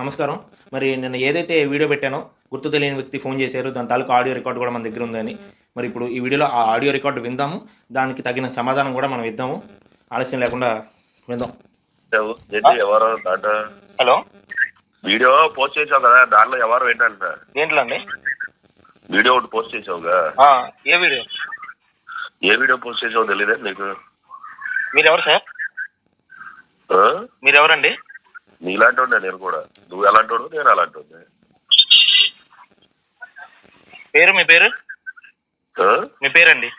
నమస్కారం. మరి నిన్న ఏదైతే వీడియో పెట్టానో, గుర్తు తెలియని వ్యక్తి ఫోన్ చేశారు. దాని తాలూకా ఆడియో రికార్డ్ కూడా మన దగ్గర ఉందని. మరి ఇప్పుడు ఈ వీడియోలో ఆ ఆడియో రికార్డ్ విందాము. దానికి తగిన సమాధానం కూడా మనం ఇద్దాము. ఆలస్యం లేకుండా విందాం. ఎవరు హలో, వీడియో పోస్ట్ చేసావు కదా, దాంట్లో ఎవరు ఏంటంట దేంట్లో అండి? వీడియో ఒకటి పోస్ట్ చేసావుగా, ఏ వీడియో? ఏ వీడియో పోస్ట్ చేసావు తెలీదా నీకు? మీరెవరు సార్? మీరెవరండి? నీలాంటి నేను కూడా. నువ్వు ఎలాంటి నేను అలాంటి పేరు? మీ పేరు? మీ పేరండి?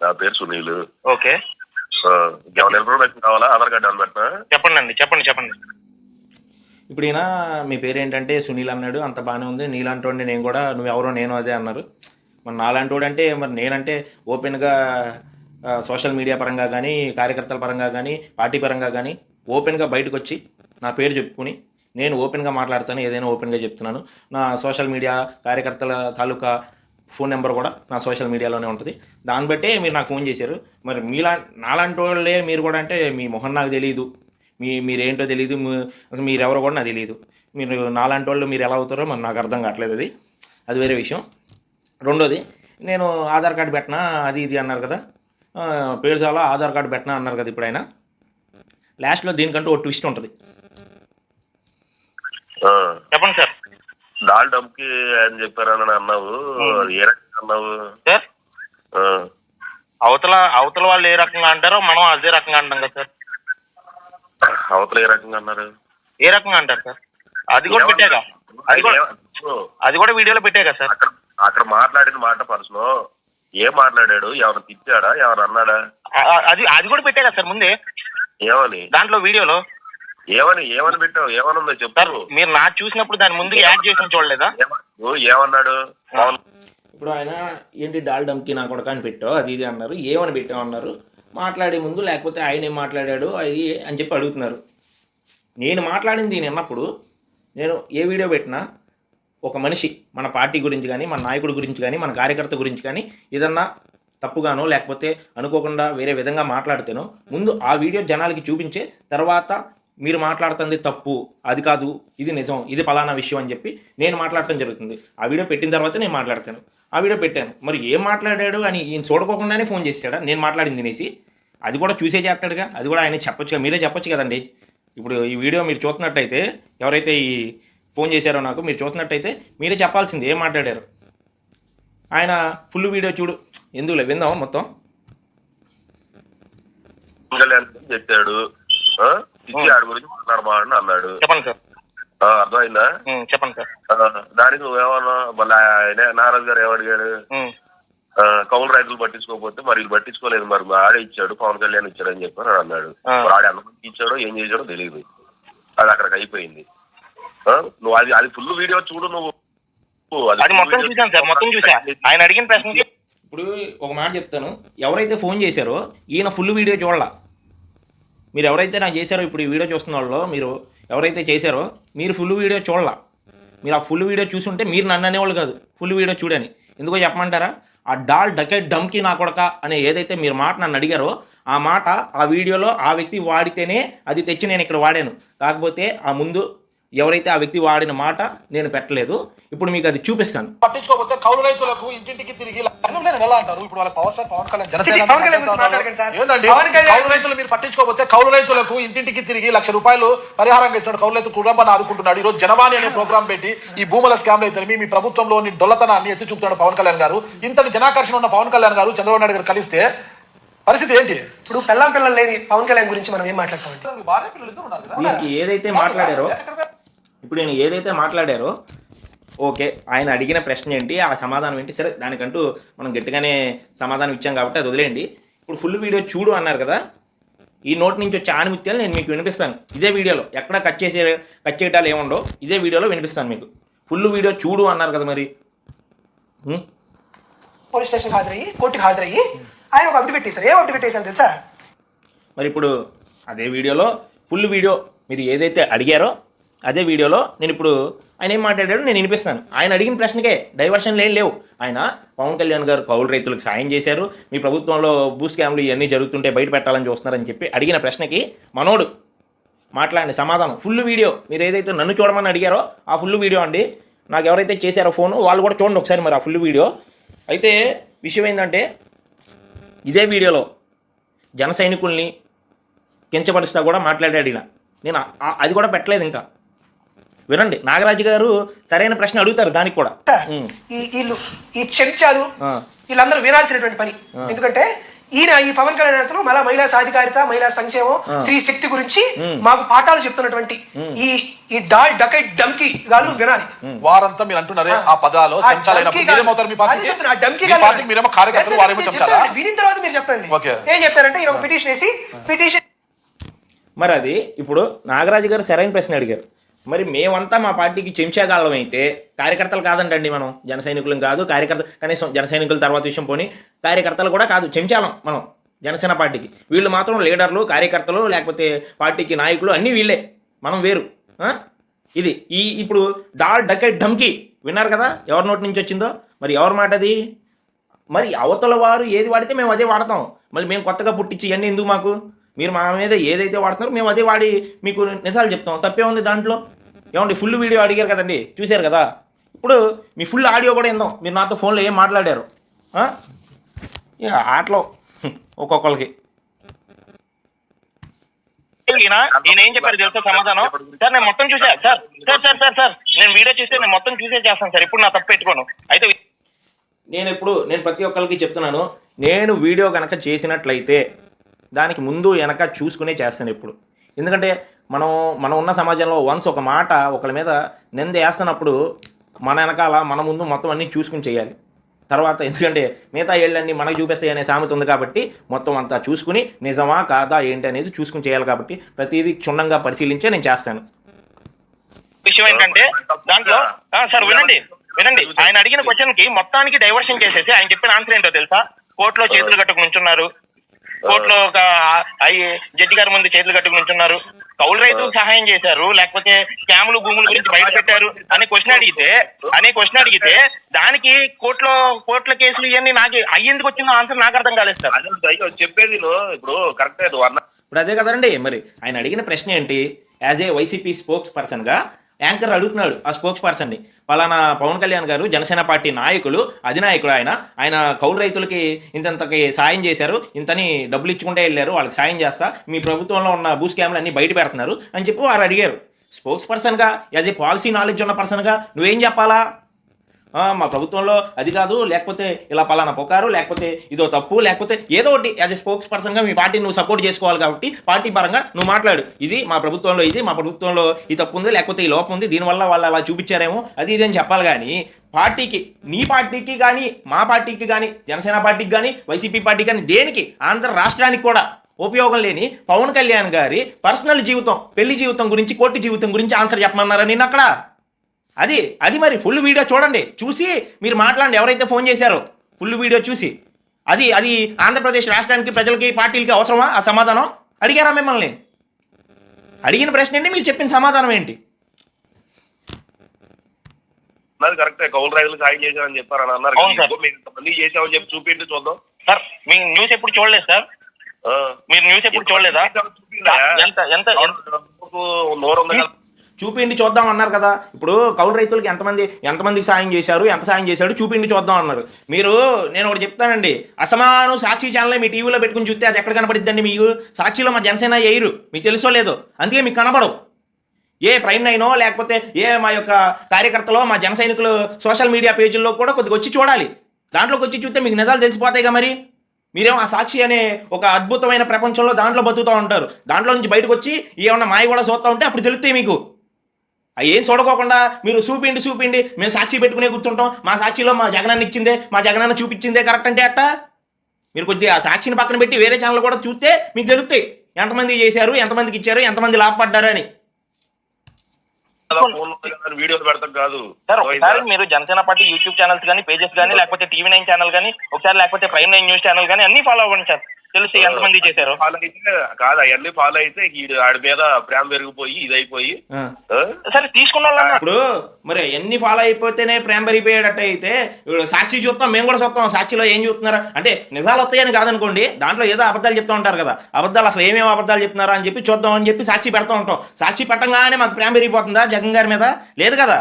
నా పేరు సునీల్. ఓకే, ఏమైనా ఇన్ఫర్మేషన్ కావాలా? ఆధార్ కార్డు అని పెట్టినా చెప్పండి. ఇప్పుడు ఈయన మీ పేరు ఏంటంటే సునీల్ అన్నాడు. అంత బాగానే ఉంది. నీలాంటి వాడిని నేను కూడా, నువ్వెవరో నేను అదే అన్నారు. మరి నాలాంటి వాడు అంటే, మరి నేనంటే ఓపెన్గా సోషల్ మీడియా పరంగా కానీ, కార్యకర్తల పరంగా కానీ, పార్టీ పరంగా కానీ ఓపెన్గా బయటకు వచ్చి నా పేరు చెప్పుకుని నేను ఓపెన్గా మాట్లాడతాను. ఏదైనా ఓపెన్గా చెప్తున్నాను. నా సోషల్ మీడియా కార్యకర్తల తాలూకా ఫోన్ నెంబర్ కూడా నా సోషల్ మీడియాలోనే ఉంటుంది. దాన్ని బట్టే మీరు నాకు ఫోన్ చేశారు. మరి నాలాంటి వాళ్ళే మీరు కూడా అంటే మీ మొహం నాకు తెలియదు, మీరేంటో తెలియదు, అసలు మీరెవరో కూడా నాకు తెలియదు. మీరు నాలాంటి వాళ్ళు మీరు ఎలా అవుతారో మరి నాకు అర్థం కావట్లేదు. అది వేరే విషయం. రెండోది, నేను ఆధార్ కార్డు పెట్టినా అది ఇది అన్నారు కదా, పేరు చాలా ఆధార్ కార్డు పెట్టినా అన్నారు కదా. ఇప్పుడు ఆయన లాస్ట్లో దీనికంటూ ఒక ట్విస్ట్ ఉంటుంది. చెప్పండి సార్. డాల్ డమ్కి అని చెప్పారని అన్నావు. ఏ రకంగా అన్నావు సార్? అవతల వాళ్ళు ఏ రకంగా అంటారో మనం అదే రకంగా అంటాం కదా సార్. అవతల ఏ రకంగా అన్నారు? ఏ రకంగా అంటారు సార్? అది కూడా పెట్టాగా, అది కూడా వీడియోలో పెట్టాగా సార్. అక్కడ మాట్లాడిన మాట పర్సన్ ఏం మాట్లాడాడు? ఎవరు తిట్టాడా? ఎవరు అన్నాడా? అది కూడా పెట్టాగా సార్ ముందే. ఏమని? దాంట్లో వీడియోలో ఏమని పెట్టావు? ఏమనుందో చెప్తారు. మీరు నాకు చూసినప్పుడు దాని ముందు యాడ్ చేసి చూడలేదా? ఏమన్నాడు? ఇప్పుడు ఆయన ఏంటి డాల్ డమ్కి నా కొడక అని పెట్టావు అది ఇది అన్నారు. ఏమని పెట్టావు అన్నారు. మాట్లాడే ముందు లేకపోతే ఆయన ఏం మాట్లాడాడు అది అని చెప్పి అడుగుతున్నారు. నేను మాట్లాడింది నిన్నప్పుడు నేను ఏ వీడియో పెట్టినా ఒక మనిషి మన పార్టీ గురించి కానీ, మన నాయకుడి గురించి కానీ, మన కార్యకర్త గురించి కానీ ఏదన్నా తప్పుగానో లేకపోతే అనుకోకుండా వేరే విధంగా మాట్లాడితేనో ముందు ఆ వీడియో జనాలకి చూపించే తర్వాత మీరు మాట్లాడుతుంది తప్పు, అది కాదు, ఇది నిజం, ఇది ఫలానా విషయం అని చెప్పి నేను మాట్లాడటం జరుగుతుంది. ఆ వీడియో పెట్టిన తర్వాత నేను మాట్లాడతాను. ఆ వీడియో పెట్టాను. మరి ఏం మాట్లాడాడు అని ఈయన చూడకోకుండానే ఫోన్ చేశాడా నేను మాట్లాడింది తినేసి? అది కూడా చూసే చేస్తాడుగా. అది కూడా ఆయన చెప్పొచ్చుగా, మీరే చెప్పొచ్చు కదండి. ఇప్పుడు ఈ వీడియో మీరు చూస్తున్నట్టయితే, ఎవరైతే ఈ ఫోన్ చేశారో నాకు మీరు చూస్తున్నట్టయితే మీరే చెప్పాల్సింది ఏం మాట్లాడారు. ఆయన ఫుల్ వీడియో చూడు. ఎందుకులే, విందాం మొత్తం. చెప్పాడు గురించి మాట్లాడమని అన్నాడు. చెప్పండి సార్. అర్థమైందా? చెప్పండి సార్. దానికి నువ్వేమన్నా మళ్ళీ నారాజు గారు ఏమడిగాడు? కౌలు రైతులు పట్టించుకోకపోతే మరి వీళ్ళు పట్టించుకోలేదు, మరి ఆడే ఇచ్చాడు, పవన్ కళ్యాణ్ ఇచ్చాడు అని చెప్పి అన్నాడు. ఆడే ఎంతమంది ఇచ్చాడో ఏం చేశాడో తెలియదు. అది అక్కడికి అయిపోయింది. నువ్వు అది ఫుల్ వీడియో చూడు. నువ్వు మొత్తం చూసాను సార్, మొత్తం చూసా. ఆయన అడిగిన ప్రశ్నకి ఇప్పుడు ఒక మాట చెప్తాను. ఎవరైతే ఫోన్ చేశారో ఈయన ఫుల్ వీడియో చూడాల. మీరు ఎవరైతే నాకు చేశారో ఇప్పుడు ఈ వీడియో చూస్తున్న వాళ్ళు మీరు ఎవరైతే చేశారో మీరు ఫుల్ వీడియో చూడాల. మీరు ఆ ఫుల్ వీడియో చూసుంటే మీరు నన్ను అనేవాళ్ళు కాదు. ఫుల్ వీడియో చూడని ఎందుకో చెప్పమంటారా? ఆ డాల్ డమ్కి నా కొడక అనే ఏదైతే మీరు మాట నన్ను అడిగారో ఆ మాట ఆ వీడియోలో ఆ వ్యక్తి వాడితేనే అది తెచ్చి నేను ఇక్కడ వాడాను. కాకపోతే ఆ ముందు ఎవరైతే ఆ వ్యక్తి వాడిన మాట నేను పెట్టలేదు. ఇప్పుడు మీకు అది చూపిస్తాను. పట్టించుకోకపోతే కౌలు రైతులకు ఇంటింటికి తిరిగి ఎలా అంటారు? ఇప్పుడు వాళ్ళ పవర్ స్టార్ పవన్ కళ్యాణ్ కౌలు రైతులు మీరు పట్టించుకోకపోతే కౌలు రైతులకు ఇంటింటికి తిరిగి ₹1,00,000 పరిహారంగా ఇస్తున్నాడు. కౌలు రైతు కుటుంబాన్ని ఆదుకుంటున్నాడు. ఈ రోజు జనవాణి అనే ప్రోగ్రామ్ పెట్టి ఈ భూముల స్కామ్ అయితే మీ ప్రభుత్వంలోని డొల్లతనాన్ని ఎత్తి చూపుతున్నాడు పవన్ కళ్యాణ్ గారు. ఇంతటి జనాకర్షణ ఉన్న పవన్ కళ్యాణ్ గారు చంద్రబాబు నాయుడు గారు కలిస్తే పరిస్థితి ఏంటి? ఇప్పుడు పిల్లలు లేని పవన్ కళ్యాణ్ గురించి మనం ఏం మాట్లాడతాం? ఇప్పుడు నేను ఏదైతే మాట్లాడారో ఓకే, ఆయన అడిగిన ప్రశ్న ఏంటి, ఆ సమాధానం ఏంటి, సరే దానికంటూ మనం గట్టిగానే సమాధానం ఇచ్చాం కాబట్టి అది వదిలేండి. ఇప్పుడు ఫుల్ వీడియో చూడు అన్నారు కదా. ఈ నోటి నుంచి వచ్చే ఆనిమిత్యాలు నేను మీకు వినిపిస్తాను ఇదే వీడియోలో. ఎక్కడ కట్ చేయటాలు ఏముండో ఇదే వీడియోలో వినిపిస్తాను మీకు. ఫుల్ వీడియో చూడు అన్నారు కదా. మరి పోలీస్ స్టేషన్ హాజరయ్యి కోర్టుకి హాజరయ్యి ఆయన ఒక అవిటి పెట్టేశారు. ఏ అవిటి పెట్టేశారు తెలుసా? మరి ఇప్పుడు అదే వీడియోలో ఫుల్ వీడియో మీరు ఏదైతే అడిగారో అదే వీడియోలో నేను ఇప్పుడు ఆయన ఏం మాట్లాడాడో నేను వినిపిస్తాను. ఆయన అడిగిన ప్రశ్నకే డైవర్షన్లు ఏం లేవు. ఆయన పవన్ కళ్యాణ్ గారు కౌలు రైతులకు సాయం చేశారు, మీ ప్రభుత్వంలో భూ స్కామ్లు ఇవన్నీ జరుగుతుంటే బయట పెట్టాలని చూస్తున్నారని చెప్పి అడిగిన ప్రశ్నకి మనోడు మాట్లాడండి సమాధానం ఫుల్ వీడియో. మీరు ఏదైతే నన్ను చూడమని అడిగారో ఆ ఫుల్ వీడియో అండి. నాకు ఎవరైతే చేశారో ఫోను వాళ్ళు కూడా చూడండి ఒకసారి మరి ఆ ఫుల్ వీడియో. అయితే విషయం ఏంటంటే ఇదే వీడియోలో జన సైనికుల్ని కించపరుస్తా కూడా మాట్లాడాడు ఈయన. నేను అది కూడా పెట్టలేదు ఇంకా. వినండి, నాగరాజు గారు సరైన ప్రశ్న అడుగుతారు దానికి కూడా. వీళ్ళు ఈ చెంచాలు వీళ్ళందరూ వినాల్సినటువంటి పని. ఎందుకంటే ఈయన ఈ పవన్ కళ్యాణ్ అతను మళ్ళా మహిళా సాధికారిత, మహిళా సంక్షేమం, స్త్రీ శక్తి గురించి మాకు పాఠాలు చెప్తున్నటువంటి ఈ డాల్ డకైట్ డంకీ గాళ్ళు వినాలి. వారంతా మీరు అంటున్నారే ఆ పదాలు చెంచాలైనప్పుడు మీరేమవుతారు? మీ పార్టీ మీరేమో కార్యకర్తలు, వారేమో చెంచాలా? వినిన తర్వాత మీరు చెప్తారండి. ఏం చెప్తారంటే ఈయన ఒక పిటిషన్ వేసి పిటిషన్. మరి అది ఇప్పుడు నాగరాజు గారు సరైన ప్రశ్న అడిగారు. మరి మేమంతా మా పార్టీకి చెంచాగాళ్ళం అయితే కార్యకర్తలు కాదంటండి మనం, జన సైనికులం కాదు, కార్యకర్త కనీసం జన సైనికుల తర్వాత విషయం పోని కార్యకర్తలు కూడా కాదు, చెంచాలం మనం జనసేన పార్టీకి. వీళ్ళు మాత్రం లీడర్లు, కార్యకర్తలు, లేకపోతే పార్టీకి నాయకులు అన్నీ వీళ్ళే, మనం వేరు. ఇది ఇప్పుడు డాల్ డకెట్ ధమ్కి విన్నారు కదా, ఎవరి నోటి నుంచి వచ్చిందో. మరి ఎవరి మాట అది? మరి అవతల వారు ఏది వాడితే మేము అదే వాడతాం. మళ్ళీ మేము కొత్తగా పుట్టించి ఇవన్నీ ఎందుకు మాకు? మీరు మా మీద ఏదైతే వాడుతున్నారో మేము అదే వాడి మీకు నిజాలు చెప్తాం. తప్పే ఉంది దాంట్లో? ఏమండి ఫుల్ వీడియో అడిగారు కదండి, చూశారు కదా. ఇప్పుడు మీ ఫుల్ ఆడియో కూడా ఏందాం. మీరు నాతో ఫోన్లో ఏం మాట్లాడారు ఆటలో ఒక్కొక్కరికి. ఈయన ఏం చెప్పారు తెలుసా సమాధానం? సార్ నేను మొత్తం చూసా sir. Sir sir sir sir నేను వీడియో చూస్తే నేను మొత్తం చూసే చేస్తాను సార్. ఇప్పుడు నా తప్పు పెట్టుకోను. అయితే నేను ప్రతి ఒక్కరికి చెప్తున్నాను, నేను వీడియో కనుక చేసినట్లయితే దానికి ముందు వెనక చూసుకునే చేస్తాను ఎప్పుడు. ఎందుకంటే మనం ఉన్న సమాజంలో వన్స్ ఒక మాట ఒకరి మీద నింద వేస్తున్నప్పుడు మన వెనకాల మన ముందు మొత్తం అన్నీ చూసుకుని చేయాలి తర్వాత. ఎందుకంటే మిగతా ఏళ్ళన్నీ మనకు చూపిస్తాయి అనే సామెత ఉంది కాబట్టి మొత్తం అంతా చూసుకుని నిజమా కాదా ఏంటి అనేది చూసుకుని చేయాలి. కాబట్టి ప్రతిదీ క్షుణ్ణంగా పరిశీలించే నేను చేస్తాను. విషయం ఏంటంటే దాంట్లో సార్ వినండి, ఆయన అడిగిన క్వశ్చన్ కి మొత్తానికి డైవర్షన్ చేసేసి ఆయన చెప్పిన ఆన్సర్ ఏంటో తెలుసా? కోర్టులో చేతులు కట్టుకు నుంచున్నారు, కోర్టులో ఒక జడ్జి గారి ముందు చేతులు కట్టుకు నుంచున్నారు, కౌలు రైతులకు సహాయం చేశారు, లేకపోతే స్కాములు భూముల గురించి బయట పెట్టారు అనే క్వశ్చన్ అడిగితే దానికి కోర్టుల కేసులు ఇవన్నీ నాకు అయ్యేందుకు వచ్చిన ఆన్సర్ నాకు అర్థం కాలేదు సార్. చెప్పేది ఇప్పుడు కరెక్ట్. ఇప్పుడు అదే కదండి. మరి ఆయన అడిగిన ప్రశ్న ఏంటి? యాజ్ ఏ వైసీపీ స్పోక్స్ పర్సన్గా యాంకర్ అడుగుతున్నాడు ఆ స్పోక్స్ పర్సన్ని. పలానా పవన్ కళ్యాణ్ గారు జనసేన పార్టీ నాయకులు, అధినాయకుడు, ఆయన కౌలు రైతులకి ఇంతకి సాయం చేశారు, ఇంతని డబ్బులు ఇచ్చుకుంటే వెళ్ళారు, వాళ్ళకి సాయం చేస్తా, మీ ప్రభుత్వంలో ఉన్న భూ స్కామ్లు అన్నీ బయట పెడుతున్నారు అని చెప్పి వారు అడిగారు. స్పోక్స్ పర్సన్గా, యాజ్ ఏ పాలసీ నాలెడ్జ్ ఉన్న పర్సన్గా నువ్వేం చెప్పాలా? మా ప్రభుత్వంలో అది కాదు, లేకపోతే ఇలా పలానా పొకారు, లేకపోతే ఇదో తప్పు, లేకపోతే ఏదో ఒకటి యాజ్ ఎ స్పోక్స్ పర్సన్గా మీ పార్టీని నువ్వు సపోర్ట్ చేసుకోవాలి. కాబట్టి పార్టీ పరంగా నువ్వు మాట్లాడు. ఇది మా ప్రభుత్వంలో, మా ప్రభుత్వంలో ఈ తప్పు ఉంది, లేకపోతే ఈ లోపం ఉంది, దీనివల్ల వాళ్ళు అలా చూపించారేమో అది ఇది అని చెప్పాలి. కానీ పార్టీకి, నీ పార్టీకి కానీ, మా పార్టీకి కానీ, జనసేన పార్టీకి కానీ, వైసీపీ పార్టీకి కానీ, దేనికి ఆంధ్ర రాష్ట్రానికి కూడా ఉపయోగం లేని పవన్ కళ్యాణ్ గారి పర్సనల్ జీవితం, పెళ్లి జీవితం గురించి, కోర్టు జీవితం గురించి ఆన్సర్ చెప్పమన్నారా నేను అక్కడ? అది మరి ఫుల్ వీడియో చూడండి, చూసి మీరు మాట్లాడండి. ఎవరైతే ఫోన్ చేశారో ఫుల్ వీడియో చూసి అది ఆంధ్రప్రదేశ్ రాష్ట్రానికి, ప్రజలకి, పార్టీలకి అవసరమా? ఆ సమాధానం అడిగారా మిమ్మల్ని? అడిగిన ప్రశ్న ఏంటి, మీరు చెప్పిన సమాధానం ఏంటి? కరెక్టే, కౌలు రైతులు సాయం చేశారని చెప్పారని అన్నారు. మీరు చేసామని చెప్పి చూపించి చూద్దాం సార్. మీ న్యూస్ ఎప్పుడు చూడలేదు సార్? మీరు న్యూస్ ఎప్పుడు చూడలేదా? చూపిండి చూద్దాం అన్నారు కదా. ఇప్పుడు కౌలు రైతులకి ఎంతమందికి సాయం చేశారు, ఎంత సాయం చేశాడు చూపిండి చూద్దాం అన్నారు. నేను ఒకటి చెప్తానండి, అసమానం సాక్షి ఛానల్ మీ టీవీలో పెట్టుకుని చూస్తే అది ఎక్కడ కనపడిద్దండి మీకు? సాక్షిలో మా జనసేన వేయరు, మీకు తెలుసో లేదో, అందుకే మీకు కనపడవు. ఏ ప్రైమ్ 9 లేకపోతే మా యొక్క కార్యకర్తలో, మా జన సైనికులు సోషల్ మీడియా పేజీల్లో కూడా కొద్దిగా వచ్చి చూడాలి. దాంట్లోకి వచ్చి చూస్తే మీకు నిజాలు తెలిసిపోతాయిగా. మరి మీరేమో ఆ సాక్షి అనే ఒక అద్భుతమైన ప్రపంచంలో దాంట్లో బతుకుతూ ఉంటారు. దాంట్లో నుంచి బయటకు వచ్చి ఏమన్నా మాయ కూడా చూస్తూ ఉంటే అప్పుడు తెలుస్తాయి మీకు. ఏం చూడకోకుండా మీరు చూపిండి మేము సాక్షి పెట్టుకునే కూర్చుంటాం, మా సాక్షిలో మా జగనాన్ని ఇచ్చిందే, మా జగనాన్ని చూపించిందే కరెక్ట్ అంటే అట్ట. మీరు కొద్దిగా ఆ సాక్షిని పక్కన పెట్టి వేరే ఛానల్ కూడా చూస్తే మీకు తెలుస్తాయి ఎంతమంది చేశారు, ఎంతమందికి ఇచ్చారు, ఎంతమంది లాభపడ్డారు అని. వీడియోలు పెడతాం కాదు సార్. ఒకసారి మీరు జనసేన పార్టీ యూట్యూబ్ ఛానల్స్ కానీ, పేజెస్ కానీ, లేకపోతే TV9 ఛానల్ కానీ, ఒకసారి లేకపోతే ప్రైమ్ 9 న్యూస్ ఛానల్ కానీ అన్ని ఫాలో అవ్వండి సార్. తెలిసి ఎంతమంది చేశారు. ఫాలో అయితే కాదు, అవన్నీ ఫాలో అయితే ఆడి మీద ప్రేమ పెరిగిపోయి ఇదైపోయి సరే తీసుకున్న వాళ్ళు ఇప్పుడు మరి ఎన్ని ఫాలో అయిపోతేనే ప్రేమ పెరిగిపోయేటట్టు అయితే ఇప్పుడు సాక్షి చూస్తాం, మేము కూడా చూస్తాం. సాక్షిలో ఏం చూస్తున్నారు అంటే నిజాలు వస్తాయని కాదనుకోండి, దాంట్లో ఏదో అబద్ధాలు చెప్తూ ఉంటారు కదా, అబద్ధాలు అసలు ఏమేమి అబద్ధాలు చెప్తున్నారా అని చెప్పి చూద్దాం అని చెప్పి సాక్షి పెడతా ఉంటాం. సాక్షి పెట్టంగానే మాకు ప్రేమ పెరిగిపోతుందా జగన్ గారి మీద? లేదు కదా.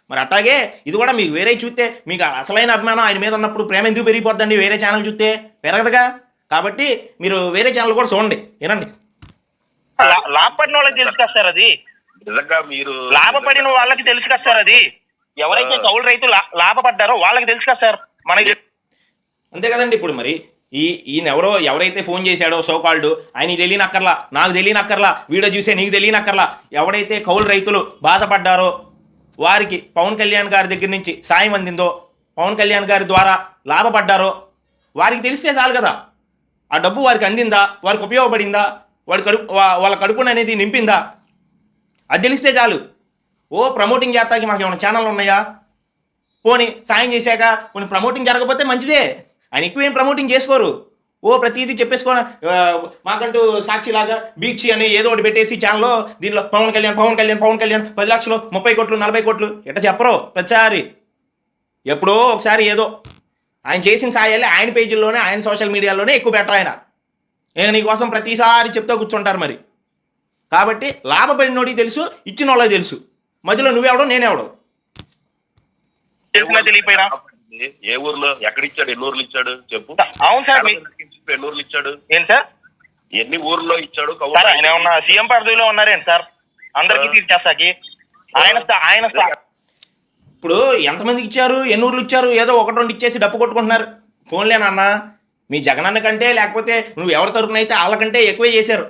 మరి అట్లాగే ఇది కూడా మీకు వేరే చూస్తే మీకు అసలైన అభిమానం ఆయన మీద ఉన్నప్పుడు ప్రేమ ఎందుకు పెరిగిపోద్దండి? వేరే ఛానల్ చూస్తే పెరగదుగా. కాబట్టి మీరు వేరే ఛానల్ కూడా చూడండి, వినండి. లాభపడిన వాళ్ళకి తెలుసు కదా సార్, అది నిజంగా మీరు లాభపడిన వాళ్ళకి తెలుసు కదా సార్, అది ఎవరైతే కౌలు రైతులు లాభపడ్డారో వాళ్ళకి తెలుసు కదా సార్ మనకి. అంతే కదండి. ఇప్పుడు మరి ఈయన ఎవరైతే ఫోన్ చేశాడో సోకాల్డ్ ఆయన తెలియనక్కర్లా, నాకు తెలియనక్కర్లా, వీడియో చూసే నీకు తెలియనక్కర్లా. ఎవడైతే కౌలు రైతులు బాధపడ్డారో వారికి పవన్ కళ్యాణ్ గారి దగ్గర నుంచి సాయం అందిందో, పవన్ కళ్యాణ్ గారి ద్వారా లాభపడ్డారో వారికి తెలిస్తే చాలు కదా. ఆ డబ్బు వారికి అందిందా, వారికి ఉపయోగపడిందా, వాళ్ళ కడుపున అనేది నింపిందా, అది తెలిస్తే చాలు. ప్రమోటింగ్ చేస్తాకి మాకు ఏమైనా ఛానల్ ఉన్నాయా? పోనీ సాయం చేశాక పోనీ ప్రమోటింగ్ జరగకపోతే మంచిదే, ఆయన ఎక్కువేం ప్రమోటింగ్ చేసుకోరు. ప్రతిదీ చెప్పేసుకోన మాకంటూ సాక్షిలాగా బీచ్ అని ఏదో ఒకటి పెట్టేసి ఛానల్లో దీనిలో పవన్ కళ్యాణ్ 10 లక్షలు 30 కోట్లు 40 కోట్లు ఎట్లా చెప్పరు ప్రతిసారి. ఎప్పుడో ఒకసారి ఏదో ఆయన చేసిన సాయాలే ఆయన పేజీల్లోనే ఆయన సోషల్ మీడియాలోనే ఎక్కువ పెట్టరు. ఆయన నీకోసం ప్రతిసారి చెప్తూ కూర్చుంటారు మరి. కాబట్టి లాభపడినోడికి తెలుసు, ఇచ్చిన వాళ్ళకి తెలుసు. మధ్యలో నువ్వెవడో నేనెవడో తెలియపోయినా ఏ ఊర్లో ఎక్కడిచ్చాడు, ఎన్ని ఊర్లు ఇచ్చాడు చెప్పు. అవును సార్, ఎన్ని ఊర్లు ఇచ్చాడు, ఏం సార్ ఎన్ని ఊర్లో ఇచ్చాడు? ఆయన ఏమన్నా సీఎం పరిధిలో ఉన్నారేంటి సార్ అందరికి తీర్చేస్తాకి? ఆయన ఇప్పుడు ఎంతమందికి ఇచ్చారు, ఎన్ని ఊర్లు ఇచ్చారు? ఏదో 1-2 ఇచ్చేసి డప్పు కొట్టుకుంటున్నారు. ఫోన్లేనన్నా మీ జగనన్న కంటే లేకపోతే నువ్వు ఎవరి తరపున అయితే వాళ్ళకంటే ఎక్కువే చేశారు.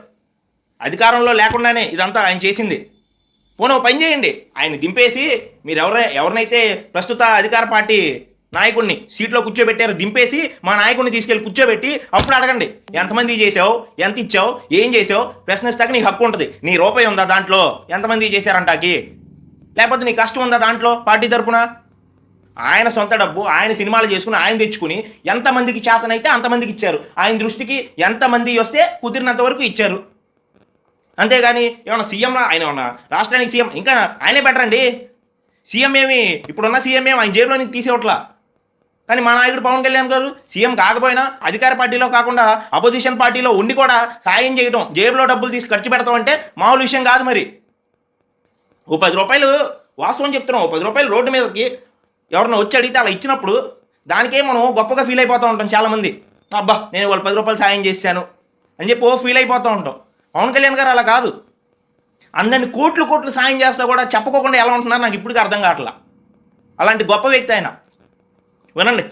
అధికారంలో లేకుండానే ఇదంతా ఆయన చేసింది. పోనీ ఒక పని చేయండి, ఆయన దింపేసి మీరు ఎవరినైతే ప్రస్తుత అధికార పార్టీ నాయకుడిని సీట్లో కూర్చోబెట్టారో దింపేసి మా నాయకుడిని తీసుకెళ్ళి కూర్చోబెట్టి అప్పుడు అడగండి ఎంతమంది చేసావు, ఎంత ఇచ్చావు, ఏం చేసావు ప్రశ్నిస్తాక నీకు హక్కు ఉంటుంది. నీ రూపాయి ఉందా దాంట్లో, ఎంతమంది చేశారంటాకి? లేకపోతే నీ కష్టం ఉందా దాంట్లో పార్టీ తరపున? ఆయన సొంత డబ్బు ఆయన సినిమాలు చేసుకుని ఆయన తెచ్చుకుని ఎంతమందికి చేతనైతే అంతమందికి ఇచ్చారు. ఆయన దృష్టికి ఎంతమంది వస్తే కుదిరినంత వరకు ఇచ్చారు. అంతేగాని ఏమన్నా సీఎం ఆయన ఏమన్నా రాష్ట్రానికి సీఎం, ఇంకా ఆయనే బెటర్ అండి. సీఎం ఏమి ఇప్పుడున్న సీఎం ఏమి ఆయన జేబులో నుంచి తీసేవట్లా. కానీ మా నాయకుడు పవన్ కళ్యాణ్ గారు సీఎం కాకపోయినా అధికార పార్టీలో కాకుండా అపోజిషన్ పార్టీలో ఉండి కూడా సాయం చేయడం, జేబులో డబ్బులు తీసి ఖర్చు పెడతాం అంటే మామూలు విషయం కాదు. మరి 10 రూపాయలు వాస్తవం చెప్తున్నాం, 10 రూపాయలు రోడ్డు మీదకి ఎవరన్నా వచ్చి అడిగితే అలా ఇచ్చినప్పుడు దానికే మనం గొప్పగా ఫీల్ అయిపోతూ ఉంటాం. చాలామంది అబ్బా నేను వాళ్ళు 10 రూపాయలు సాయం చేశాను అని చెప్పి ఫీల్ అయిపోతూ ఉంటాం. పవన్ కళ్యాణ్ గారు అలా కాదు, అందరిని కోట్లు సాయం చేస్తా కూడా చెప్పుకోకుండా ఎలా ఉంటున్నారు నాకు ఇప్పటికీ అర్థం కావట్లా. అలాంటి గొప్ప వ్యక్తి ఆయన. వినండి.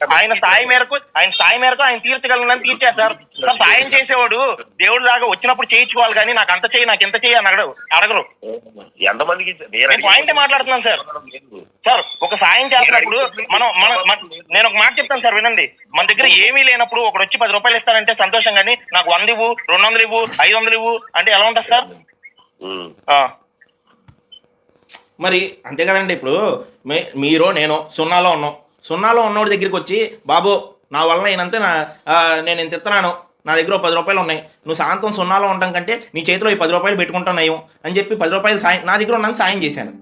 ఆయన స్థాయి మేరకు ఆయన తీర్చగలనని తీర్చారు సార్. సాయం చేసేవాడు దేవుడు లాగా వచ్చినప్పుడు చేయించుకోవాలి, కానీ నాకు అంత చెయ్యి నాకు ఎంత చెయ్యి అని అడగరు. ఎంతమందికి పాయింట్ మాట్లాడుతున్నాను సార్. సార్ ఒక సాయం చేసినప్పుడు నేను ఒక మాట చెప్తాను సార్, వినండి. మన దగ్గర ఏమీ లేనప్పుడు ఒకడు వచ్చి 10 రూపాయలు ఇస్తారంటే సంతోషం, కానీ నాకు 100 ఇవ్వు, 200 ఇవ్వు, 500 ఇవ్వు అంటే ఎలా ఉంటుంది సార్? మరి అంతే కదండి. ఇప్పుడు మీరు నేను సున్నాలో ఉన్నోడి దగ్గరికి వచ్చి బాబు నా వలన ఈయనంతే నేను ఇంత ఇస్తున్నాను, నా దగ్గర 10 రూపాయలు ఉన్నాయి, నువ్వు సాయంత్రం సున్నాలో ఉండడం కంటే నీ చేతిలో ఈ 10 రూపాయలు పెట్టుకుంటున్నాయి అని చెప్పి 10 రూపాయలు సాయం నా దగ్గర ఉన్నాను సాయం చేశాను,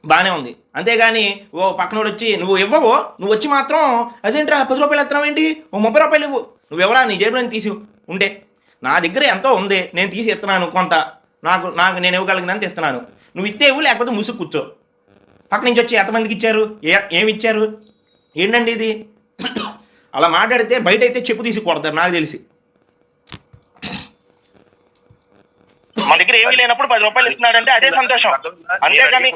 బాగానే ఉంది. అంతేగాని పక్కనోడు వచ్చి నువ్వు ఇవ్వవు, నువ్వు వచ్చి మాత్రం అదేంట్రా 10 రూపాయలు ఎత్తనావు ఏంటి, 30 రూపాయలు ఇవ్వు, నువ్వెవరా నీ జేబులో తీసి ఉంటే నా దగ్గర ఎంతో ఉంది నేను తీసి ఇస్తున్నాను కొంత, నాకు నేను ఇవ్వగలిగినంత ఇస్తున్నాను, నువ్వు ఇస్తే ఇవ్వు లేకపోతే ముసుగు కూర్చో. పక్క నుంచి వచ్చి ఎంతమందికి ఇచ్చారు, ఏమి ఇచ్చారు, ఏంటండి ఇది? అలా మాట్లాడితే బయట అయితే చెప్పు తీసి కొడతారు నాకు తెలిసి. మన దగ్గర ఏమీ లేనప్పుడు 10 రూపాయలు ఇస్తున్నాడంటే అదే సంతోషం. అంతేగాని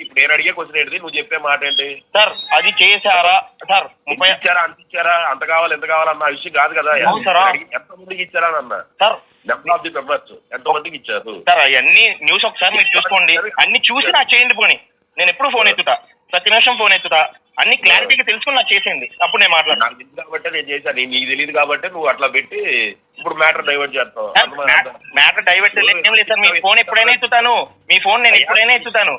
ఇప్పుడు నేను అడిగే క్వశ్చన్ ఏంటి, నువ్వు చెప్పే మాట ఏంటి సార్? అది చేశారా సార్? 30 ఇచ్చారా, అంత ఇచ్చారా, అంత కావాలి ఎంత కావాలన్న విషయం కాదు కదా. ఎంతమందికి ఇచ్చారా అన్న sir, number of the members ఎంతమందికి ఇచ్చారు సార్? అవన్నీ న్యూస్ ఒకసారి మీరు చూసుకోండి, అన్ని చూసి నాకు చేయండి. పోనీ నేను ఎప్పుడు ఫోన్ ఎత్తుతా, ప్రతి నిమిషం ఫోన్ ఎత్తుతా, అన్ని క్లారిటీగా తెలుసుకుని నాకు చేసేయండి, అప్పుడు నేను మాట్లాడతాను. నాకు తెలియదు కాబట్టి నేను చేశాను, నీకు తెలియదు కాబట్టి నువ్వు అట్లా పెట్టి ఇప్పుడు మ్యాటర్ డైవర్ట్ చేస్తావు. మ్యాటర్ డైవర్ట్ ఏం లేదు సార్. మీ ఫోన్ ఎప్పుడైనా ఎత్తుతాను, మీ ఫోన్ నేను ఎప్పుడైనా ఎత్తుతాను.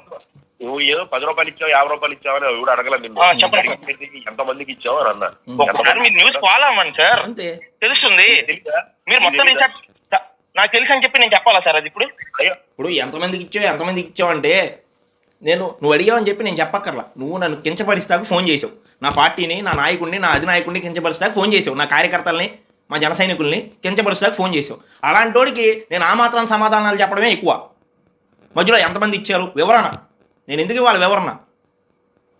నువ్వు ఏదో 10 రూపాయలు ఇచ్చావు 50 రూపాయలు ఇచ్చావు అని ఎవడు అడగల నిన్ను. చెప్పండి. ఎంత మందికి ఇచ్చావు అని అన్నా. ఒకసారి మీరు న్యూస్ ఫాలో అవ్వండి సార్, అంతే. తెలుస్తుంది. తెలీదా? మీరు మొత్తం రీసెర్చ్ నాకు తెలుసు అని చెప్పి నేను చెప్పాలా సార్ అది ఇప్పుడు? అయ్యో, ఇప్పుడు ఎంతమందికి ఇచ్చావు అంటే నువ్వు అడిగావని చెప్పి నేను చెప్పక్కర్లా. నువ్వు నన్ను కించపరిస్తాకు ఫోన్ చేసావు, నా పార్టీని, నా నాయకుడిని, నా అధినాయకుడిని కించపరిస్తాకు ఫోన్ చేసావు, నా కార్యకర్తల్ని, మా జన సైనికుల్ని కించపరుస్తాకు ఫోన్ చేసావు. అలాంటి వాడికి నేను ఆ మాత్రం సమాధానాలు చెప్పడమే ఎక్కువ. మధ్యలో ఎంతమంది ఇచ్చారు వివరణ, నేను ఎందుకు ఇవ్వాలి వివరణ?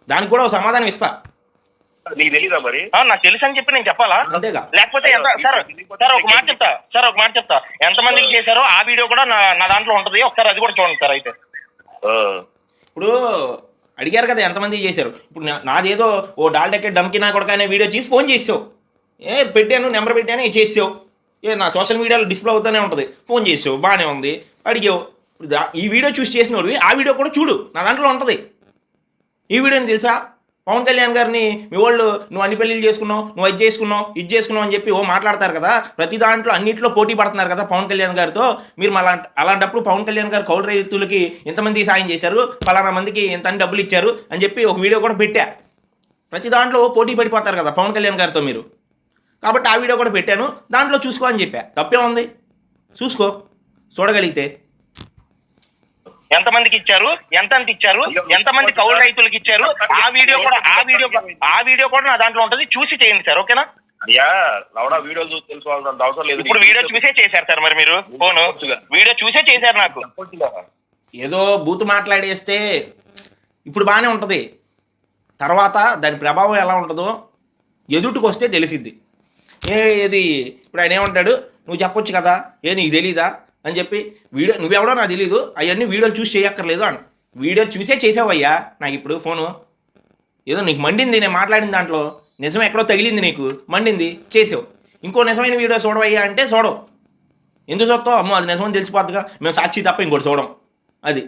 దానికి కూడా ఒక సమాధానం ఇస్తా. నీకు తెలీదా మరి? నాకు తెలుసు అని చెప్పి నేను చెప్పాలా? అంతేగా. లేకపోతే ఎంత సార్ ఒక మాట చెప్తా ఎంతమందికి చేశారో ఆ వీడియో కూడా నా దాంట్లో ఉంటది, ఒకసారి అది కూడా చూడండి సార్. అయితే ఇప్పుడు అడిగారు కదా ఎంతమంది చేశారు. ఇప్పుడు నాదేదో ఓ డాల్డెక్కే డమ్కి నా కొడుకు అనే వీడియో తీసి ఫోన్ చేసావు, పెట్టాను, నెంబర్ పెట్టాను, చేసావు, నా సోషల్ మీడియాలో డిస్ప్లే అవుతూనే ఉంటుంది, ఫోన్ చేసావు, బాగానే ఉంది, అడిగావు. ఈ వీడియో చూసి చేసినోడు ఆ వీడియో కూడా చూడు, నా దాంట్లో ఉంటుంది. ఈ వీడియోని తెలుసా, పవన్ కళ్యాణ్ గారిని మీ వాళ్ళు నువ్వు అన్ని పెళ్ళిళ్ళు చేసుకున్నావు, నువ్వు ఇది చేసుకున్నావు అని చెప్పి మాట్లాడతారు కదా. ప్రతి దాంట్లో అన్నింటిలో పోటీ పడుతున్నారు కదా పవన్ కళ్యాణ్ గారితో. మీరు అలాంటప్పుడు పవన్ కళ్యాణ్ గారు కౌలు రైతులకి ఎంతమందికి సాయం చేశారు, ఫలానా మందికి ఎంత డబ్బులు ఇచ్చారు అని చెప్పి ఒక వీడియో కూడా పెట్టా. ప్రతి దాంట్లో పోటీ పడిపోతారు కదా పవన్ కళ్యాణ్ గారితో మీరు, కాబట్టి ఆ వీడియో కూడా పెట్టాను, దాంట్లో చూసుకో అని చెప్పా. తప్పే ఉంది, చూసుకో, చూడగలిగితే. ఎంతమందికి ఇచ్చారు, ఎంత ఇచ్చారు, ఎంతమంది కౌలు రైతులకు ఇచ్చారు, ఆ వీడియో కూడా నా దాంట్లో ఉంటది, చూసి చేయండి సార్. ఓకేనా? అయ్యా లవడా వీడియోలు చూసి తెలుసుకోవాల్సినంత అవసరం లేదు. ఇప్పుడు వీడియో చూసే చేశారు సార్ మరి మీరు, ఫోన్ వీడియో చూసే చేశారు. నాకు ఏదో బూతు మాట్లాడేస్తే ఇప్పుడు బాగానే ఉంటుంది, తర్వాత దాని ప్రభావం ఎలా ఉంటుందో ఎదుటికి వస్తే తెలిసిద్ది. ఏది ఇప్పుడు ఆయన ఏమంటాడు, నువ్వు చెప్పొచ్చు కదా, నీకు తెలీదా అని చెప్పి వీడియో నువ్వెవడో నాకు తెలీదు, అవన్నీ వీడియోలు చూసి చేయక్కర్లేదు అని. వీడియో చూసే చేసావయ్యా. నాకు ఇప్పుడు ఫోను ఏదో నీకు మండింది, నేను మాట్లాడిన దాంట్లో నిజం ఎక్కడో తగిలింది, నీకు మండింది, చేసావు. ఇంకో నిజమైన వీడియో చూడవయ్యా అంటే చూడవు. ఎందుకు చూస్తావు? అమ్మో అది నిజమని తెలిసిపోద్దుగా, మేము సాక్షి తప్ప ఇంకోటి చూడం. అది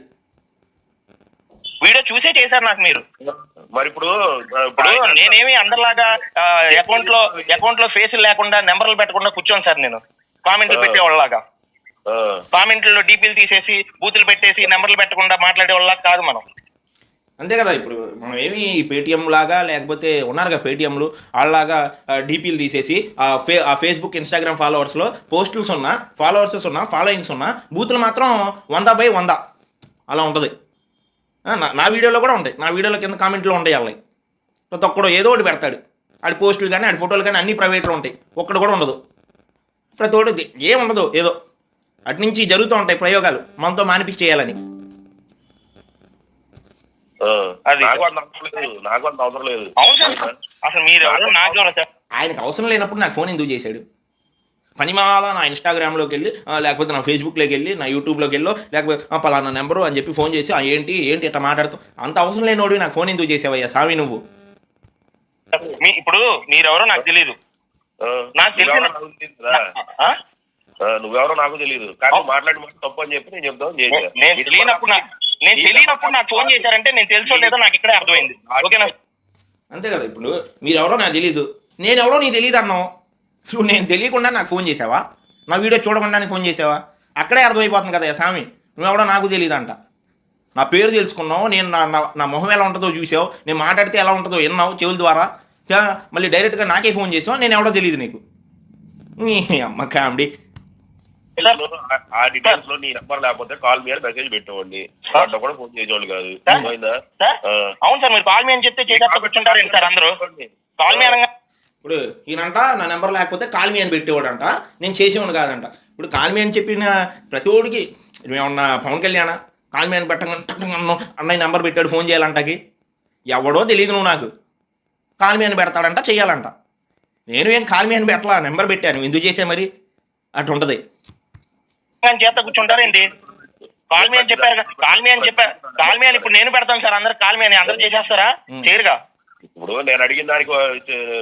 వీడియో చూసే చేశారు నాకు మీరు. మరి ఇప్పుడు నేనేమి అందరిలాగా అకౌంట్ లో ఫేసులు లేకుండా నెంబర్లు పెట్టకుండా కూర్చోను సార్. నేను కామెంట్లు పెట్టేవాళ్ళలాగా కామెంట్లో డీపీలు తీసేసి బూతులు పెట్టేసి నెంబర్లు పెట్టకుండా మాట్లాడేవాళ్ళలాగా కాదు మనం. అంతే కదా. ఇప్పుడు మనం ఏమి పేటీఎం లాగా లేకపోతే ఉన్నారుగా పేటీఎంలు వాళ్ళలాగా డీపీలు తీసేసి ఆ ఫేస్బుక్ ఇన్స్టాగ్రామ్ ఫాలోవర్స్లో పోస్టుల్స్ ఉన్నా, ఫాలోవర్సెస్ ఉన్నా, ఫాలోయింగ్స్ ఉన్నా, బూతులు మాత్రం 100/100 అలా ఉంటుంది. నా వీడియోలో కూడా ఉంటాయి, నా వీడియోలో కింద కామెంట్లో ఉంటాయి. వాళ్ళకి ప్రతి ఒక్కడు ఏదో ఒకటి పెడతాడు, ఆడి పోస్టులు కానీ ఆడి ఫోటోలు కానీ అన్నీ ప్రైవేట్లో ఉంటాయి, ఒక్కడు కూడా ఉండదు. ప్రతి ఒక్కటి ఏముండదు, ఏదో అటు నుంచి జరుగుతూ ఉంటాయి ప్రయోగాలు మనతో మానిపించేయాలని. నాకు అంత అవసరం లేదు. అసలు మీరు ఆయనకు అవసరం లేనప్పుడు నాకు ఫోన్ ఎందుకు చేశాడు? పనిమాల నా ఇన్స్టాగ్రామ్లోకి వెళ్ళి లేకపోతే నా ఫేస్బుక్లోకి వెళ్ళి నా యూట్యూబ్లోకి వెళ్ళో లేకపోతే పలానా నెంబరు అని చెప్పి ఫోన్ చేసి ఏంటి ఇట్లా మాట్లాడుతూ అంత అవసరం లేనోడు నాకు ఫోన్ ఎందుకు చేసావయ్యా సామి నువ్వు? ఇప్పుడు మీరెవరో నాకు తెలియదు, నాకు తెలిసిన నువ్వెవరో నాకు తెలియదు, కానీ మాట్లాడి తప్పు అని చెప్పి నేను చెప్తాను. నేను తెలియనప్పుడు నాకు ఫోన్ చేశారంటే నేను తెలుసో లేదో నాకు ఇక్కడే అర్థమైంది. ఓకేనా? అంతే కదా. ఇప్పుడు మీరెవరో నాకు తెలీదు, నేనెవరో నీకు తెలియదు అన్నావు. నువ్వు నేను తెలియకుండా నాకు ఫోన్ చేసావా? నా వీడియో చూడకుండా ఫోన్ చేసావా? అక్కడే అర్థమైపోతుంది కదా స్వామి, నువ్వెవడో నాకు తెలియదు అంట. నా పేరు తెలుసుకున్నావు, నేను నా మొహం ఎలా ఉంటుందో చూసావు, నేను మాట్లాడితే ఎలా ఉంటుందో విన్నావు చెవుల ద్వారా, మళ్ళీ డైరెక్ట్గా నాకే ఫోన్ చేసావు, నేను ఎవడో తెలియదు నీకు. అమ్మ కామెడీ. ఆ డీటెయిల్స్ లో నీ నెంబర్ లేకపోతే కాల్ మీ అని మెసేజ్ పెట్టేవాడిని, దాంట్లో కూడా ఫోన్ చేసేవాళ్ళు కాదు. అవును సార్, మీరు కాల్ మీ అని చెప్తే చేసేస్తా కూర్చుంటారు సార్ అందరూ. కాల్ మీ అనగా ఇప్పుడు ఈయనంట నా నెంబర్ లేకపోతే కాల్ మీ అని పెట్టేవాడంట, నేను చేసేవాడు కాదంట. ఇప్పుడు కాల్ మీ అని చెప్పిన ప్రతి ఓడికి మేమన్నా పవన్ కళ్యాణ్ కాల్ మీ అని పెట్టగలను అన్నయ్య నెంబర్ పెట్టాడు ఫోన్ చేయాలంటకి, ఎవడో తెలియదు నువ్వు నాకు కాల్ మీ అని పెడతాడంట చెయ్యాలంట. నేను ఏం కాల్ మీ అని పెట్టలా, నెంబర్ పెట్టాను, ఎందుకు చేసా మరి అటు ఉంటుంది. చేత కూర్చుంటారేంటి? కాల్ మీ అని చెప్పారు, కాల్ మీ అని ఇప్పుడు నేను పెడతాను సార్, అందరు కాల్ మీ అని అందరూ చేసేస్తారా? చేయరుగా. ఇప్పుడు నేను అడిగిన దానికి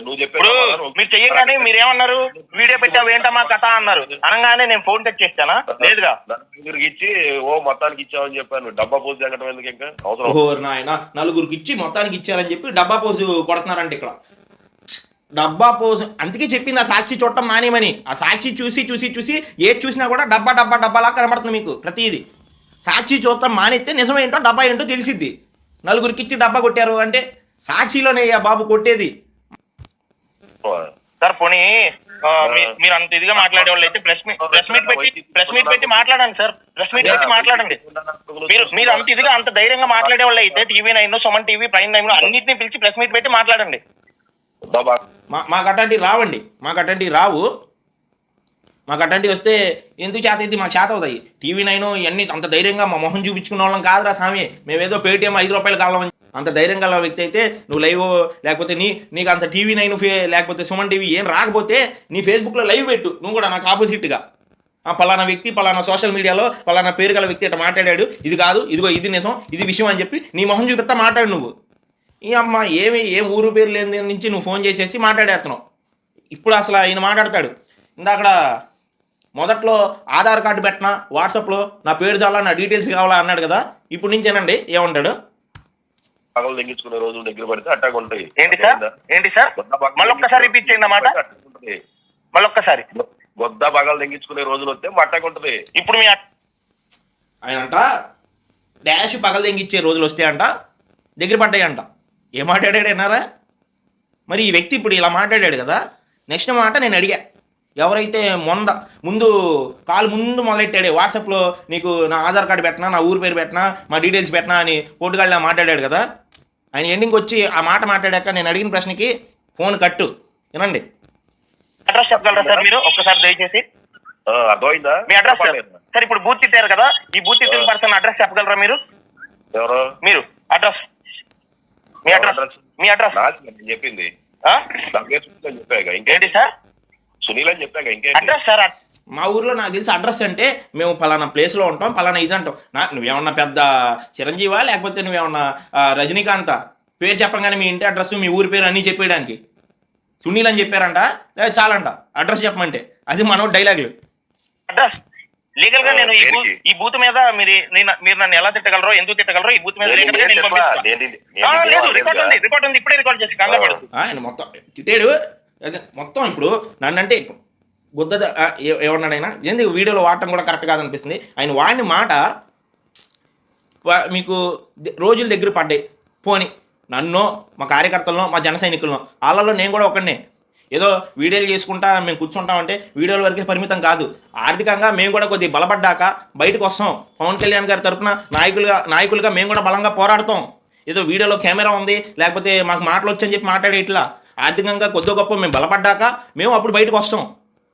నువ్వు చెప్పాడు, మీరు చెయ్యగానే మీరేమన్నారు, వీడియో పెట్టావు ఏంటమ్మా కథ అన్నారు, అనగానే నేను ఫోన్ టచ్ చేస్తానా? లేదుగా. నలుగురికి ఇచ్చి మొత్తానికి ఇచ్చావని చెప్పాను, డబ్బా పోసు తగ్గడం ఎందుకు ఇంకా అవసరం? ఓహో నాయన, నలుగురికి ఇచ్చి మొత్తానికి ఇచ్చారని చెప్పి డబ్బా పోసు కొడుతున్నారంటే ఇక్కడ. డబ్బా పోసు అందుకే చెప్పింది ఆ సాక్షి చూడటం మానేమని. ఆ సాక్షి చూసి చూసి చూసి ఏది చూసినా కూడా డబ్బాలా కనబడుతుంది మీకు ప్రతిదీ. సాక్షి చూడటం మానేస్తే నిజం ఏంటో డబ్బా ఏంటో తెలిసిద్ది. నలుగురికి ఇచ్చి డబ్బా కొట్టారు అంటే సాక్షిలోనే అయ్యా బాబు కొట్టేది. సార్ పోనీ మీరు అంత ఇదిగా మాట్లాడే వాళ్ళు అయితే ప్రెస్ మీట్ పెట్టి మాట్లాడండి సార్. ప్రెస్ మీట్ పెట్టి మాట్లాడండి. మీరు అంత ఇదిగా అంత ధైర్యంగా మాట్లాడే వాళ్ళు అయితే TV9, Suman TV, prime time అన్నింటినీ పిలిచి ప్రెస్ మీట్ పెట్టి మాట్లాడండి. మాకు అట్లాంటివి రావండి, మాకు అట్లాంటివి రావు. మాకు అట్లాంటివి వస్తే ఎందుకు చేత ఇది మాకు చేత అవుతాయి. TV9 ఇవన్నీ అంత ధైర్యంగా మా మొహం చూపించుకున్న వాళ్ళం కాదురా స్వామి. మేమేదో పేటీఎం 5 రూపాయలు కాలం అంత ధైర్యం గల వ్యక్తి అయితే నువ్వు లైవ్ లేకపోతే నీకు అంత TV9 లేకపోతే సుమన్ టీవీ ఏం రాకపోతే నీ ఫేస్బుక్లో లైవ్ పెట్టు. నువ్వు కూడా నాకు ఆపోజిట్గా పలానా వ్యక్తి పలానా సోషల్ మీడియాలో పలానా పేరు గల వ్యక్తి అట్లా మాట్లాడాడు, ఇది కాదు, ఇదిగో ఇది నిజం, ఇది విషయం అని చెప్పి నీ మొహం చూపిస్తా మాట్లాడు నువ్వు. ఈ అమ్మ ఏం ఊరు పేరు లేని నుంచి నువ్వు ఫోన్ చేసేసి మాట్లాడేస్తున్నావు. ఇప్పుడు అసలు ఆయన మాట్లాడతాడు. ఇందాక మొదట్లో ఆధార్ కార్డు పెట్టినా వాట్సాప్లో నా పేరు చాలా నా డీటెయిల్స్ కావాలా అన్నాడు కదా, ఇప్పుడు నుంచేనండి ఏమంటాడు? పగలు తెగించుకునే రోజులు దగ్గర పడితే అట్టాగా ఉంటాయి. ఏంటి సార్ మళ్ళొక్కసారి రిపీట్ చేయండి అన్నమాట. మళ్ళొక్కసారి గొద్ద పగలు తెగించుకునే రోజులు వస్తే అట్టాగా ఉంటుంది. ఇప్పుడు మీ ఆయన అంట డాష్ పగలు తెంగిచ్చే రోజులు వస్తాయంట, దగ్గర పడ్డాయంట. ఏం మాట్లాడాడు అన్నారా? మరి ఈ వ్యక్తి ఇప్పుడు ఇలా మాట్లాడాడు కదా, నెక్స్ట్ మాట నేను అడిగా, ఎవరైతే ముందు కాల్ ముందు మొదలెట్టాడే వాట్సాప్లో నీకు నా ఆధార్ కార్డు పెట్టినా, నా ఊరు పేరు పెట్టినా, మా డీటెయిల్స్ పెట్టినా అని పోటుగాళ్ళ మాట్లాడాడు కదా, ఆయన ఎండింగ్ వచ్చి ఆ మాట మాట్లాడాక నేను అడిగిన ప్రశ్నకి ఫోన్ కట్టు. వినండి. అడ్రస్ చెప్పగలరా సార్ మీరు ఒక్కసారి దయచేసి? అర్థమైందా మీ అడ్రస్ సార్. ఇప్పుడు బూత్ తిట్టారు కదా, ఈ బూత్ తిట్టిన పర్సన్ అడ్రస్ చెప్పగలరా మీరు? ఎవరు మీరు? అడ్రస్ మీ అడ్రస్ చెప్పింది చెప్పాక ఇంకేంటి సార్? సునీల్ అని చెప్పాక ఇంకేంటి అడ్రస్ సార్? మా ఊర్లో నాకు తెలిసి అడ్రస్ అంటే మేము పలానా ప్లేస్లో ఉంటాం, పలానా ఇది అంటాం. నువ్వేమన్నా పెద్ద చిరంజీవా లేకపోతే నువ్వేమన్నా రజనీకాంత పేరు చెప్పగానే మీ ఇంటి అడ్రస్ మీ ఊరి పేరు అన్నీ చెప్పేయడానికి సునీల్ అని చెప్పారంట, లేదా చాలంట అడ్రస్ చెప్పమంటే. అది మనోడు డైలాగులు. అడ్రస్ లీగల్ గా నేను ఈ బూత్ మీద మీరు నన్ను ఎలా తిట్టగలరో, ఎందుకు తిట్టగలరో ఈ బూత్ మీద లీగల్ గా నేను పంపిస్తాను. రికార్డ్ ఉంది, ఇప్పుడే రికార్డ్ చేసి కంగారు పడుతుంది. ఆయన మొత్తం తిట్టాడు మొత్తం. ఇప్పుడు నన్ను అంటే గుద్ద ఏమన్నాడు ఆయన, ఏంది వీడియోలో వాడటం కూడా కరెక్ట్ కాదనిపిస్తుంది. ఆయన వాడిన మాట మీకు రోజుల దగ్గర పడ్డాయి. పోని నన్నో మా కార్యకర్తలను మా జన సైనికులను వాళ్ళలో నేను కూడా ఒకడినే. ఏదో వీడియోలు చేసుకుంటా మేము కూర్చుంటామంటే వీడియోల వరకే పరిమితం కాదు. ఆర్థికంగా మేము కూడా కొద్దిగా బలపడ్డాక బయటకు వస్తాం. పవన్ కళ్యాణ్ గారి తరఫున నాయకులుగా మేము కూడా బలంగా పోరాడతాం. ఏదో వీడియోలో కెమెరా ఉంది లేకపోతే మాకు మాటలు వచ్చని చెప్పి మాట్లాడే ఇట్లా ఆర్థికంగా కొద్ది గొప్ప మేము బలపడ్డాక మేము అప్పుడు బయటకు వస్తాం.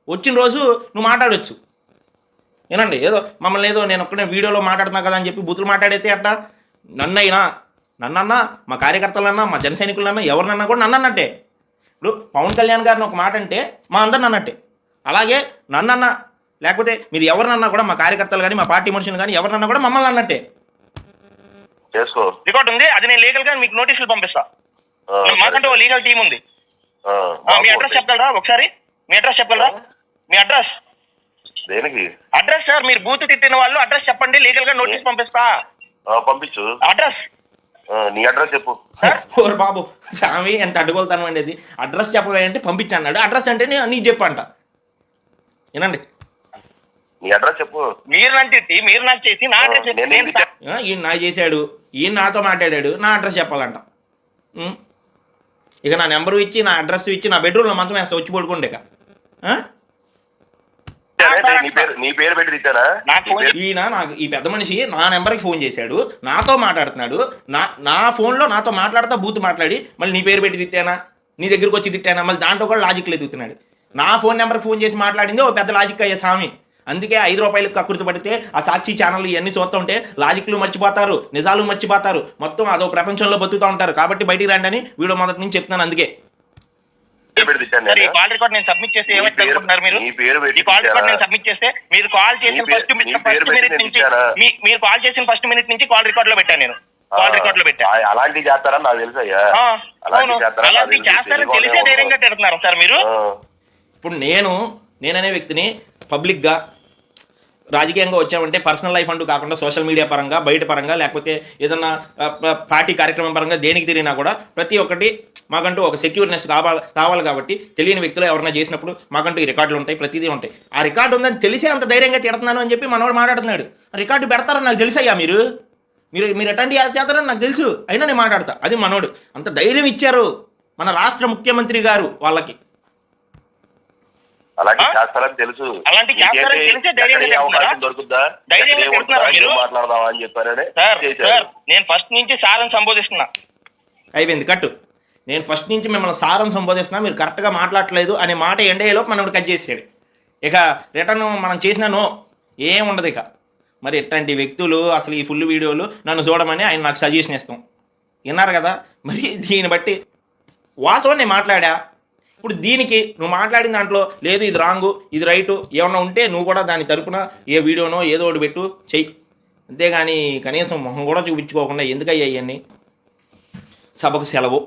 వచ్చిన రోజు నువ్వు మాట్లాడవచ్చు. ఏనండి ఏదో మమ్మల్ని ఏదో నేను ఒక్కడే వీడియోలో మాట్లాడుతున్నా కదా అని చెప్పి బూతులు మాట్లాడైతే అట్టా నన్నన్నా మా కార్యకర్తలన్నా మా జన సైనికులన్నా ఎవరినన్నా కూడా నన్నట్టే. ఇప్పుడు పవన్ కళ్యాణ్ గారిని ఒక మాట అంటే మా అందరిని అన్నట్టే. అలాగే నన్నన్నా లేకపోతే మీరు ఎవరినన్నా కూడా మా కార్యకర్తలు కానీ మా పార్టీ మనుషులు కానీ ఎవరినన్నా కూడా మమ్మల్ని అన్నట్టే. రికార్డ్ ఉంది, అది నేను లీగల్ గా మీకు నోటీసులు పంపిస్తా. మాకంటే ఓ లీగల్ టీం ఉంది. మీ అడ్రస్ చెప్పగలరా ఒకసారి? మీ అడ్రస్ చెప్పగలరా? మీ అడ్రస్ దేనికి? అడ్రస్ సార్, మీరు బూత్ తిట్టిన వాళ్ళు అడ్రస్ చెప్పండి, లీగల్ గా నోటీస్ పంపిస్తా. పంపించు. అడ్రస్ నీ అడ్రస్ చెప్పు. ఓరు బాబు స్వామి ఎంత అడ్డుకోలుతాను అండి. అది అడ్రస్ చెప్పాలంటే పంపించన్నాడు, అడ్రస్ అంటే నీకు చెప్పంట. వినండి, నీ అడ్రస్ చెప్పు. మీరు నాకు తిట్టి మీరు నాకు చేసి నా అడ్రస్ ఈయన నా చేశాడు, ఈయన నాతో మాట్లాడాడు, నా అడ్రస్ చెప్పాలంట. ఇక నా నెంబరు ఇచ్చి నా అడ్రస్ ఇచ్చి నా బెడ్రూమ్లో మంచం వేస్తా వచ్చి పడుకోండి. ఇక నీ పేరు పెట్టి తిట్టారా? ఈయన నాకు ఈ పెద్ద మనిషి నా నెంబర్కి ఫోన్ చేశాడు, నాతో మాట్లాడుతున్నాడు. నా ఫోన్లో నాతో మాట్లాడుతా బూత్ మాట్లాడి మళ్ళీ నీ పేరు పెట్టి తిట్టానా, నీ దగ్గరకు వచ్చి తిట్టానా, మళ్ళీ దాంట్లో కూడా లాజిక్లు ఎదుగుతున్నాడు. నా ఫోన్ నెంబర్కి ఫోన్ చేసి మాట్లాడింది ఓ పెద్ద లాజిక్ అయ్యే స్వామి. అందుకే 5 రూపాయలకు కక్కుర్తి పడితే ఆ సాక్షి ఛానల్ ఇవన్నీ చూస్తుంటే లాజిక్లు మర్చిపోతారు, నిజాలు మర్చిపోతారు, మొత్తం అదో ప్రపంచంలో బతుకుతూ ఉంటారు. కాబట్టి బయటికి రండి అని వీడియో మొదటి నుంచి చెప్తున్నాను. అందుకే కాల్ రికార్డ్ నేను సబ్మిట్ చేస్తే ఏమైతే అనుకుంటున్నారు మీరు? ఈ కాల్ రికార్డ్ నేను సబ్మిట్ చేస్తే మీరు కాల్ చేసిన ఫస్ట్ మినిట్ నుంచి మీరు కాల్ చేసిన ఫస్ట్ మినిట్ నుంచి కాల్ రికార్డ్ లో పెట్టాను. నేను కాల్ రికార్డ్ లో పెట్టాను. అలాంటివి చేస్తారని నాకు తెలుసు అయ్యా. అలాంటివి చేస్తారని తెలిసే ధైర్యంగా తిడుతున్నారు సార్ మీరు. ఇప్పుడు నేననే వ్యక్తిని పబ్లిక్గా రాజకీయంగా వచ్చామంటే పర్సనల్ లైఫ్ అంటూ కాకుండా సోషల్ మీడియా పరంగా బయట పరంగా లేకపోతే ఏదన్నా పార్టీ కార్యక్రమం పరంగా దేనికి తిరిగినా కూడా ప్రతి ఒక్కటి మాకంటూ ఒక సెక్యూర్నెస్ కావాలి. కాబట్టి తెలియని వ్యక్తులు ఎవరైనా చేసినప్పుడు మాకంటూ ఈ రికార్డులు ఉంటాయి, ప్రతిదీ ఉంటాయి. ఆ రికార్డు ఉందని తెలిసే అంత ధైర్యంగా తిడుతున్నాను అని చెప్పి మనవాడు మాట్లాడుతున్నాడు. రికార్డు పెడతారని నాకు తెలుసయ్యా. మీరు ఎట్లాంటి చేస్తారని నాకు తెలుసు, అయినా నేను మాట్లాడతా. అది మనోడు అంత ధైర్యం ఇచ్చారు మన రాష్ట్ర ముఖ్యమంత్రి గారు వాళ్ళకి. అలాంటి చేస్తారని తెలుసు, అలాంటి చేస్తారని తెలిసే ధైర్యంగా అవకాశం దొరుకుద్దా, మాట్లాడదామా అని చెప్పారని. సార్ నేను ఫస్ట్ నుంచి సార్ అని సంబోధిస్తున్నా. అయిపోయింది కట్టు. నేను ఫస్ట్ నుంచి మిమ్మల్ని సారం సంబోధిస్తున్నా, మీరు కరెక్ట్గా మాట్లాడలేదు అనే మాట ఎండేలోపు మనోడు కట్ చేసాడు. ఇక రిటర్న్ మనం చేసిన నో ఏం ఉండదు ఇక. మరి ఇట్లాంటి వ్యక్తులు అసలు ఈ ఫుల్ వీడియోలు నన్ను చూడమని ఆయన నాకు సజెషన్ ఇస్తాం. విన్నారు కదా. మరి దీన్ని బట్టి వాస్తవం నేను మాట్లాడా. ఇప్పుడు దీనికి నువ్వు మాట్లాడిన దాంట్లో లేదు ఇది రాంగు ఇది రైటు ఏమన్నా ఉంటే నువ్వు కూడా దాని తరపున ఏ వీడియోనో ఏదో ఒకటి పెట్టు చెయ్యి. అంతేగాని కనీసం మొహం కూడా చూపించుకోకుండా ఎందుకయ్యా ఇవన్నీ. సభకు సెలవు.